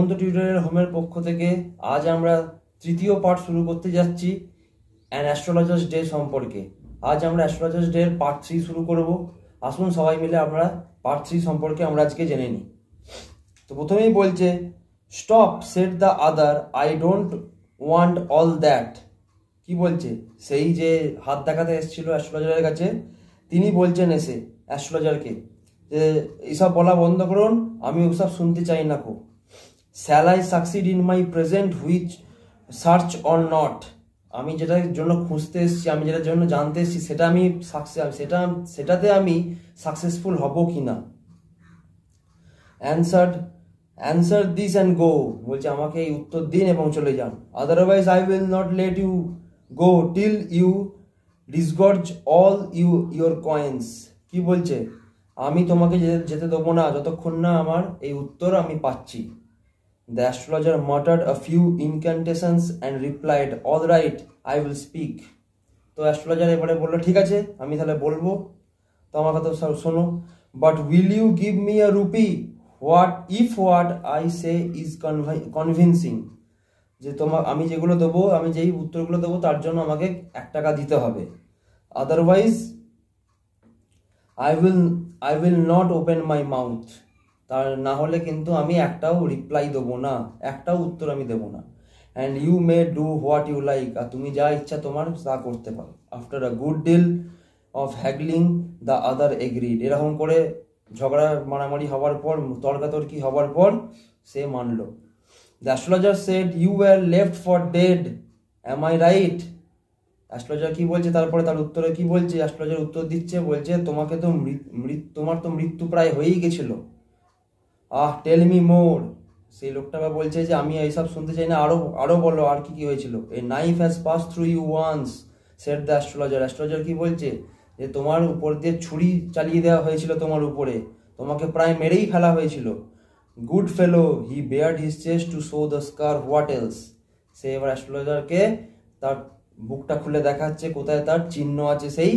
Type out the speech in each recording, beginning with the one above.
হেমন্ত tutorial হোমের পক্ষ থেকে আজ আমরা তৃতীয় পার্ট শুরু করতে যাচ্ছি অ্যান অ্যাস্ট্রোলজার্স ডে সম্পর্কে। আজ আমরা অ্যাস্ট্রোলজার্স ডে পার্ট 3 শুরু করব। আসুন সবাই মিলে আমরা পার্ট 3 সম্পর্কে আমরা আজকে জেনে নিই। তো প্রথমেই বলছে, stop said the other, I don't want all that. কি বলছে? সেই যে হাত দেখাতে এসেছিল অ্যাস্ট্রোলজারের কাছে, তিনি বলছেন এসে অ্যাস্ট্রোলজারকে যে এইসব বলা বন্ধ করুন, আমি ওসব শুনতে চাই না। খুব shall I succeed in my present which search or not. আমি যেটার জন্য খুঁজতে এসেছি, আমি যেটার জন্য জানতে এসেছি, সেটা আমি সেটাতে আমি সাকসেসফুল হব কি না। অ্যান্সার দিস অ্যান্ড গো, বলছে আমাকে এই উত্তর দিন এবং চলে যান। Otherwise I will not let you go till you disgorge all your coins. কি বলছে? আমি তোমাকে যেতে দেবো না যতক্ষণ না আমার এই উত্তর আমি পাচ্ছি। The astrologer muttered a few incantations and replied, all right, I will speak. তো অ্যাস্ট্রোলজার এবারে বললো, ঠিক আছে আমি তাহলে বলবো, তো আমার কথা শোনো। But will you give me a rupee if what I say is convincing? যে আমি যেগুলো দেবো, আমি যেই উত্তরগুলো দেবো তার জন্য আমাকে 1 টাকা দিতে হবে। Otherwise I will not open my mouth. তার না হলে কিন্তু আমি একটাও রিপ্লাই দেবো না, একটাও উত্তর আমি দেবো না। And you may do what you like, আর তুমি যা ইচ্ছা তোমার তা করতে পারো। After a good deal of haggling the other agreed. এরকম করে ঝগড়া মারামারি হওয়ার পর, তর্কাতর্কি হওয়ার পর সে মানল। The astrologer said, you were left for dead, am I right? Astrologer কি বলছে তারপরে, তার উত্তরে কি বলছে? অ্যাস্ট্রোলজার উত্তর দিচ্ছে, বলছে তোমাকে তো তোমার তো মৃত্যু প্রায় হয়েই গেছিল। Tell me more. সেই লোকটা বলছে যে আমি এইসব শুনতে চাই না, আরো বলো আর কি কি হয়েছিল। A knife has pass through you once, said the astrologer. Astrologer কি বলছে? যে তোমার উপর দিয়ে ছুরি চালিয়ে দেওয়া হয়েছিল, তোমার উপরে তোমাকে প্রায় মেরেই ফেলা হয়েছিল। Good fellow, he bared his chest to show the scar, what else? সে এবার অ্যাস্ট্রোলজারকে তার বুকটা খুলে দেখাচ্ছে, কোথায় তার চিহ্ন আছে, সেই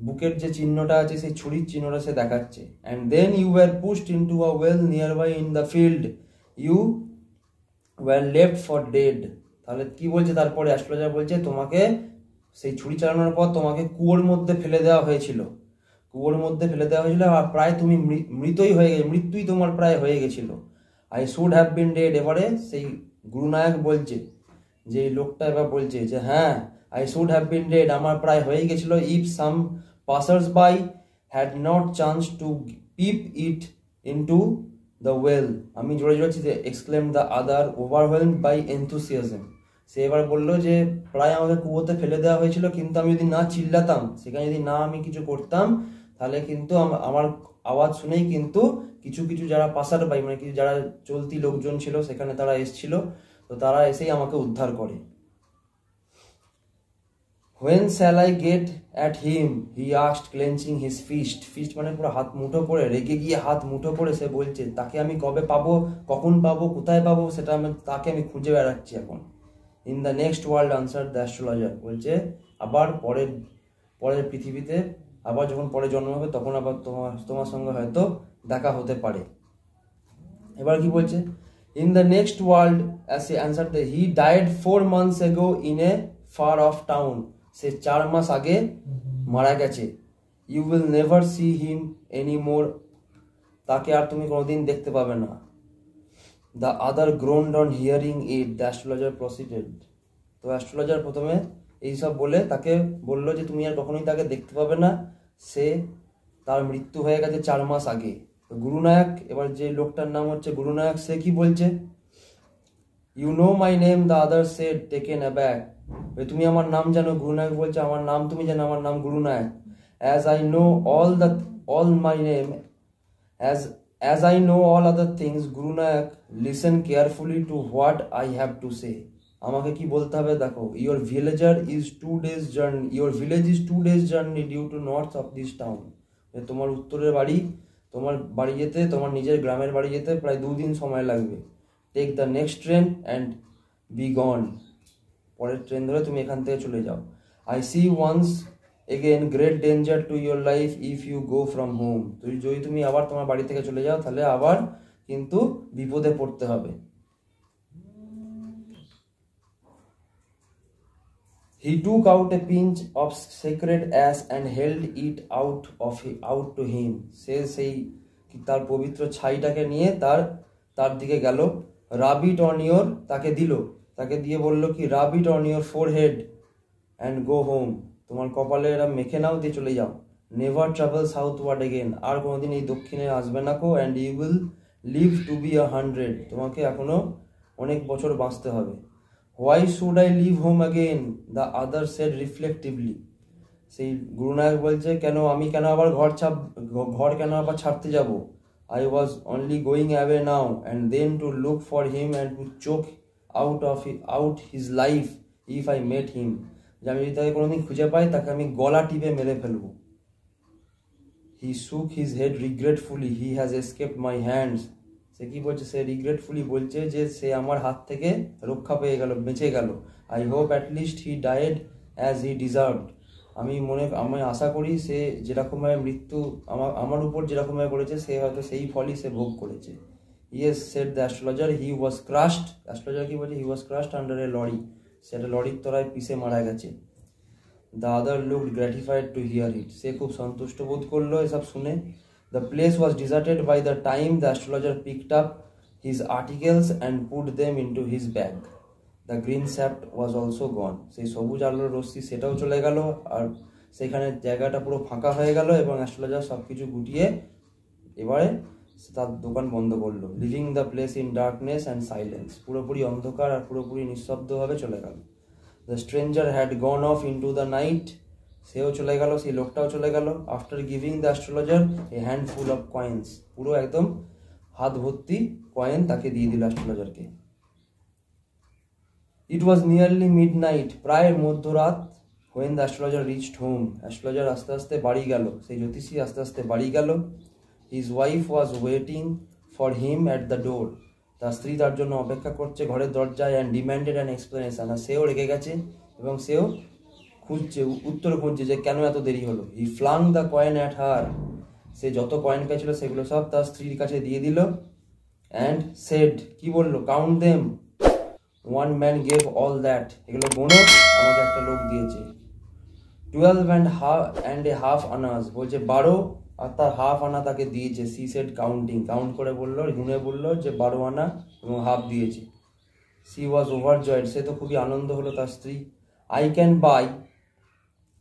বুকের যে চিহ্নটা আছে, সেই ছুরির চিহ্নটা সে দেখাচ্ছে। And then you were pushed into a well nearby in the field, you were left for dead. তাহলে কি বলছে তারপরে? অ্যাস্ট্রোলজার বলছে তোমাকে সেই ছুরি চালানোর পর তোমাকে কুয়োর মধ্যে ফেলে দেওয়া হয়েছিল, আর প্রায় তুমি মৃত্যুই তোমার প্রায় হয়ে গেছিল। I should have been dead. এবারে সেই গুরুনায়ক বলছে, যে লোকটা এবার বলছে যে হ্যাঁ, I should have been dead, আমার প্রায় হয়ে গেছিল, if some passers-by had not chanced to peep it into the well. আমি জোরে জোরে exclaimed the other, overwhelmed by enthusiasm. সে এবার বললো যে প্রায় আমাকে কুয়োতে ফেলে দেওয়া হয়েছিল, কিন্তু আমি যদি না চিল্লাতাম, সেখানে যদি না আমি কিছু করতাম, তাহলে কিন্তু আমার আওয়াজ শুনেই কিন্তু কিছু যারা পাসার-বাই, মানে কিছু যারা চলতি লোকজন ছিল সেখানে, তারা এসেছিল, তো তারা এসেই আমাকে উদ্ধার করে। When shall I get at him? He asked, clenching his fist. Fist মানে পুরো হাত মুঠো করে, রেগে গিয়ে হাত মুঠো করে সে বলছে তাকে আমি কবে পাবো, কখন পাবো, কোথায় পাবো, সেটা তাকে আমি খুঁজে বেড়াচ্ছি এখন। In the next world, answered the astrologer. বলছে আবার পরের পৃথিবীতে, আবার যখন পরে জন্ম হবে তখন আবার তোমার সঙ্গে হয়তো দেখা হতে পারে। এবার কি বলছে? In the next world, as he answered, he died 4 months ago in a far off town. সে 4 মাস আগে মারা গেছে। You will never see him any more, তাকে আর তুমি কোনোদিন দেখতে পাবে না। The other groaned on hearing it, the astrologer proceeded. তো অ্যাস্ট্রোলজার প্রথমে এইসব বলে তাকে বললো যে তুমি আর কখনোই তাকে দেখতে পাবে না, তার মৃত্যু হয়ে গেছে 4 মাস আগে। তো গুরুনায়ক, এবার যে লোকটার নাম হচ্ছে গুরুনায়ক, সে কি বলছে? You know my name, the other said, taken aback. তুমি আমার নাম জানো? গুরুনায়ক বলছে আমার নাম তুমি জানো, আমার নাম Gurunayak. As I know all my name, as I know all other things, Gurunayak, listen carefully to what I have to say. আমাকে কি বলতে হবে দেখো। Your village is 2 days journey due to north of this town. তোমার উত্তরের বাড়ি, তোমার বাড়ি যেতে, তোমার নিজের গ্রামের বাড়ি যেতে প্রায় 2 দিন সময় লাগবে। Take the next train and be gone. পরের ট্রেন ধরে তুমি এখান থেকে চলে যাও। I see once again great danger to your life if you go from home. যদি তুমি আবার তোমার বাড়ি থেকে চলে যাও, তাহলে আবার কিন্তু বিপদে পড়তে হবে। He took out a pinch of sacred ash and held it out to him. সে সেই তার পবিত্র ছাইটাকে নিয়ে তার দিকে গেল। rub it on your, তাকে দিল, তাকে দিয়ে বলল কি rub it on your forehead and go home. তোমার কপালে এরা মেখে নাও, দিয়ে চলে যাও। never travel southward again, আর কোনোদিন এই দক্ষিণে আসবে না কো, and you will live to be 100, তোমাকে এখনো অনেক বছর বাঁচতে হবে। why should I leave home again, the other said reflectively. সেই গুরুনায়ক বলছে আমি কেন আবার ঘর কেন আবার ছাড়তে যাব। I was only going away now and then to look for him and to choke out his life if I met him. যে আমি যদি তাকে কোনোদিন খুঁজে পাই তাকে আমি গলা টিপে মেরে ফেলবো। He shook his head regretfully, he has escaped my hands. সে কি বলছে, সে রিগ্রেটফুলি বলছে যে সে আমার হাত থেকে রক্ষা পেয়ে গেল, বেঁচে গেল। I hope at least he died as he deserved. আমি আশা করি সে যেরকমভাবে মৃত্যু আমার উপর যেরকমভাবে করেছে সে হয়তো সেই ফলই সে ভোগ করেছে। Yes, said the astrologer, he was crushed. Astrologer কি বলছে, he was crushed under a lorry. সেটা লরির তলায় পিষে মারা গেছে। The other looked gratified to hear it. সে খুব সন্তুষ্ট বোধ করলো এসব শুনে। The place was deserted by the time the astrologer picked up his articles and put them into his bag. The green shaft was also gone. সেই সবুজ আলোর রশ্মি সেটাও চলে গেল, আর সেখানে জায়গাটা পুরো ফাঁকা হয়ে গেল এবং অ্যাস্ট্রোলজার সব কিছু গুটিয়ে এবারে তার দোকান বন্ধ করলো। Living the place in darkness and silence, পুরোপুরি অন্ধকার আর পুরোপুরি নিঃশব্দভাবে চলে গেল। The stranger had gone of into the night, সেও চলে গেল, সেই লোকটাও চলে গেল। After giving the astrologer a handful of coins, পুরো একদম হাত ভর্তি কয়েন তাকে দিয়ে দিল অ্যাস্ট্রোলজারকে। ইট ওয়াজ নিয়ারলি মিড নাইট, প্রায় মধ্যরাত। when the astrologer reached home, astrologer আস্তে আস্তে বাড়ি গেল, সেই জ্যোতিষী আস্তে আস্তে বাড়ি গেল। his wife was waiting for him at the door, তার স্ত্রী তার জন্য অপেক্ষা করছে ঘরের দরজায়। and demanded an explanation, আর সেও রেগে গেছে এবং সেও উত্তর খুঁজছে যে কেন এত দেরি হলো। he flung the coin at her, সে যত কয়েন পেয়েছিল সেগুলো সব তার স্ত্রীর কাছে দিয়ে দিল। and said, কি বললো, count them, one man gave all that, এগুলো গোনো, আমাকে একটা লোক দিয়েছে। 12 and a half আনাস, বলছে 12 আর তার হাফ আনা তাকে দিয়েছে। she said counting, কাউন্ট করে বললো, গুনে বললো যে 12 আনা এবং হাফ দিয়েছে। she was overjoyed, সে তো খুবই আনন্দ হলো তার স্ত্রী। I can buy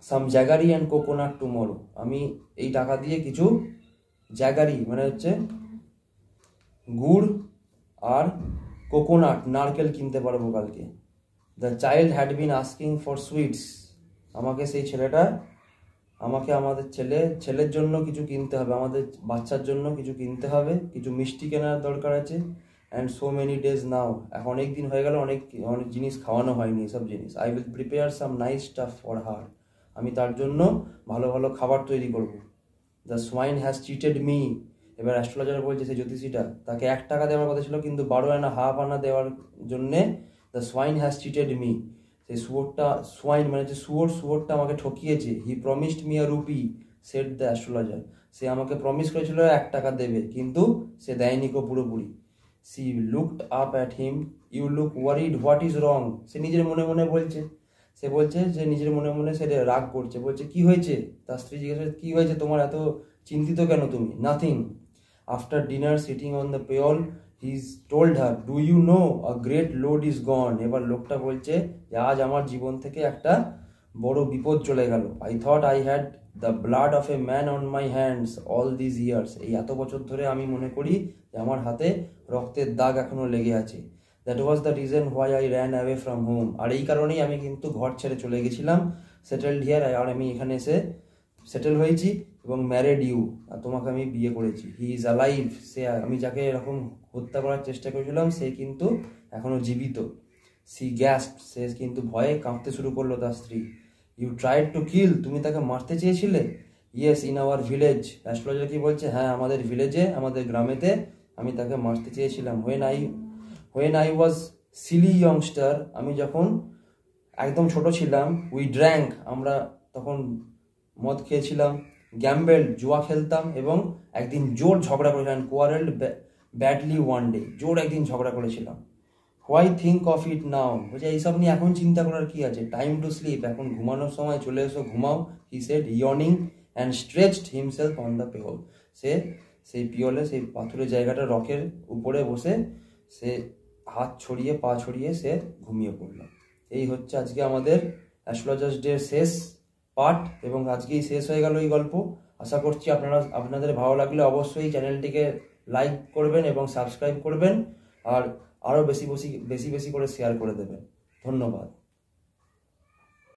some jaggery and coconut tomorrow, আমি এই টাকা দিয়ে কিছু জ্যাগারি মানে হচ্ছে গুড় আর কোকোনাট নারকেল কিনতে পারবো কালকে। The child had been asking for sweets, সেই ছেলেটা আমাদের ছেলের জন্য কিছু কিনতে হবে, আমাদের বাচ্চার জন্য কিছু কিনতে হবে, কিছু মিষ্টি কেনার দরকার আছে। অ্যান্ড সো মেনি ডেজ নাও, এখন অনেক দিন হয়ে গেল, অনেক জিনিস খাওয়ানো হয়নি এসব জিনিস। I will prepare some nice staff for her, আমি তার জন্য ভালো ভালো খাবার তৈরি করব। The swine has cheated me, এবার অ্যাস্ট্রোলজার বলছে সেই জ্যোতিষীটা তাকে 1 টাকা দেওয়ার কথা ছিল কিন্তু 12 আনা হাফ আনা দেওয়ার জন্যে the swine has cheated me, সেই সোয়াইন মানে হচ্ছে শুয়োরটা আমাকে ঠকিয়েছে। He promised me a rupee, said the astrologer, সে আমাকে প্রমিস করেছিল 1 টাকা দেবে কিন্তু সে দেয়নি কো পুরোপুরি। She looked up at him, you look worried, what is wrong, সে নিজের মনে মনে বলছে, যে নিজের মনে মনে সে রাগ করছে, বলছে কি হয়েছে। তার স্ত্রী জিজ্ঞাসা, কি হয়েছে তোমার, এত চিন্তিত কেন তুমি। Nothing. After dinner sitting on the pyol he told her, do you know a great load is gone, এবার লোকটা বলছে যে আজ আমার জীবন থেকে একটা বড় বিপদ চলে গেল। I thought I had the blood of a man on my hands all this years, এই এত বছর ধরে আমি মনে করি যে আমার হাতে রক্তের দাগ এখনো লেগে আছে। That was the reason why I ran away from home, আর এই কারণেই আমি কিন্তু ঘর ছেড়ে চলে গেছিলাম। সেটেলড হিয়ার, আর আমি এখানে এসে সেটেল হয়েছি এবং ম্যারিড ইউ, আর তোমাকে আমি বিয়ে করেছি। হি ইজ অ্যালাইভ, সে আমি যাকে এরকম হত্যা করার চেষ্টা করেছিলাম সে কিন্তু এখনো জীবিত। সি গ্যাস্পড, সে কিন্তু ভয়ে কাঁপতে শুরু করলো তার স্ত্রী। ইউ ট্রাইড টু কিল, তুমি তাকে মারতে চেয়েছিলে। Yes, in our village, astrologer কি বলছে, হ্যাঁ আমাদের ভিলেজে, আমাদের গ্রামেতে আমি তাকে মারতে চেয়েছিলাম। when I was silly youngster, আমি যখন একদম ছোট ছিলাম, উই ড্র্যাঙ্ক, আমরা তখন মদ খেয়েছিলাম, গ্যাম্বেল, জুয়া খেলতাম এবং একদিন জোর ঝগড়া করেছিলাম, কোয়ারেলড ব্যাডলি ওয়ান ডে, জোর একদিন ঝগড়া করেছিলাম। হোয়াই থিঙ্ক অফ ইট নাও, বলছে এইসব নিয়ে এখন চিন্তা করার কি আছে, টাইম টু স্লিপ, এখন ঘুমানোর সময়, চলে এসো ঘুমাও। He said yawning and stretched himself on the pyol, সে সেই পিওলে, সেই পাথরের জায়গাটা, রকের উপরে বসে সে হাত ছড়িয়ে পা ছড়িয়ে সে ঘুমিয়ে পড়ল। এই হচ্ছে আজকে আমাদের অ্যাস্ট্রোলজার্স ডে শেষ পার্ট, এবং আজকেই শেষ হয়ে গেল এই গল্প। আশা করছি আপনাদের ভালো লাগলে অবশ্যই চ্যানেলটিকে লাইক করবেন এবং সাবস্ক্রাইব করবেন, আর আরও বেশি বেশি করে শেয়ার করে দেবেন। ধন্যবাদ।